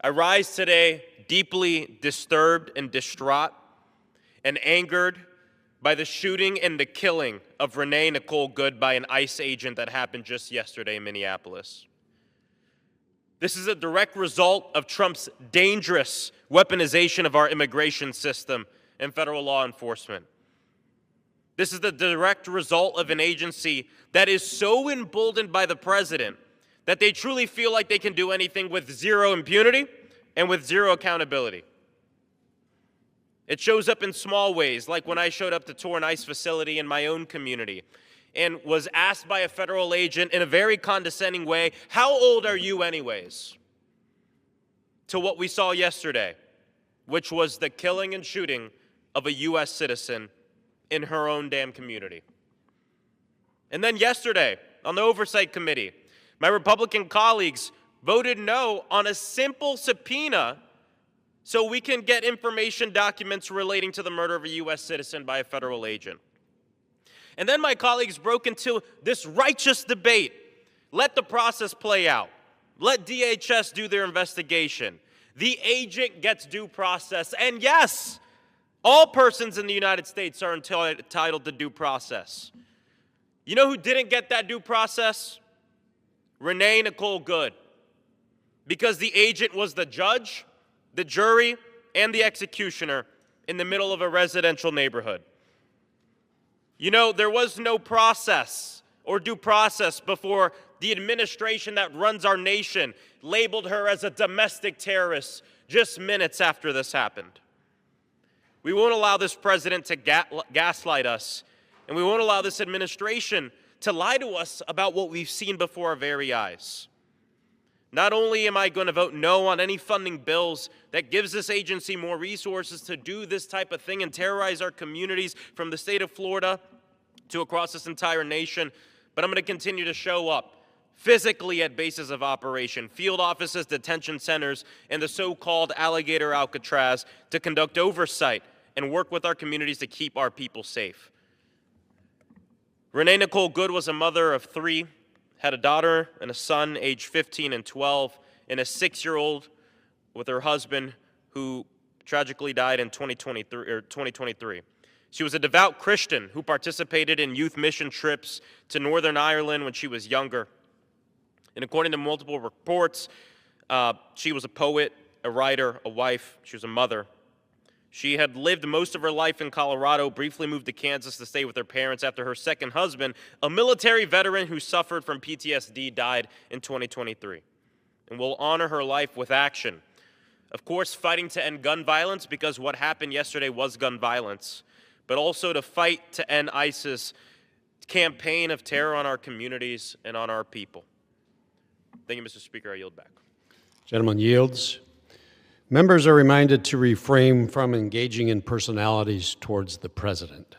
I rise today deeply disturbed and distraught and angered by the shooting and the killing of Renee Nicole Good by an ICE agent that happened just yesterday in Minneapolis. This is a direct result of Trump's dangerous weaponization of our immigration system and federal law enforcement. This is the direct result of an agency that is so emboldened by the president that they truly feel like they can do anything with zero impunity and with zero accountability. It shows up in small ways, like when I showed up to tour an ICE facility in my own community and was asked by a federal agent in a very condescending way, "How old are you anyways?" To what we saw yesterday, which was the killing and shooting of a U.S. citizen in her own damn community. And then yesterday, on the Oversight Committee, my Republican colleagues voted no on a simple subpoena so we can get information documents relating to the murder of a U.S. citizen by a federal agent. And then my colleagues broke into this righteous debate. Let the process play out. Let DHS do their investigation. The agent gets due process. And yes, all persons in the United States are entitled to due process. You know who didn't get that due process? Renee Nicole Good. Because the agent was the judge, the jury, and the executioner in the middle of a residential neighborhood. You know, there was no process or due process before the administration that runs our nation labeled her as a domestic terrorist just minutes after this happened. We won't allow this president to gaslight us, and we won't allow this administration to lie to us about what we've seen before our very eyes. Not only am I going to vote no on any funding bills that gives this agency more resources to do this type of thing and terrorize our communities from the state of Florida to across this entire nation, but I'm going to continue to show up physically at bases of operation, field offices, detention centers, and the so-called Alligator Alcatraz to conduct oversight and work with our communities to keep our people safe. Renee Nicole Good was a mother of 3, had a daughter and a son aged 15 and 12, and a 6-year-old with her husband who tragically died in 2023. She was a devout Christian who participated in youth mission trips to Northern Ireland when she was younger. And according to multiple reports, she was a poet, a writer, a wife. She was a mother. She had lived most of her life in Colorado, briefly moved to Kansas to stay with her parents after her second husband, a military veteran who suffered from PTSD, died in 2023. And we'll honor her life with action. Of course, fighting to end gun violence, because what happened yesterday was gun violence, but also to fight to end ISIS's campaign of terror on our communities and on our people. Thank you, Mr. Speaker. I yield back. Gentleman yields. Members are reminded to refrain from engaging in personalities towards the president.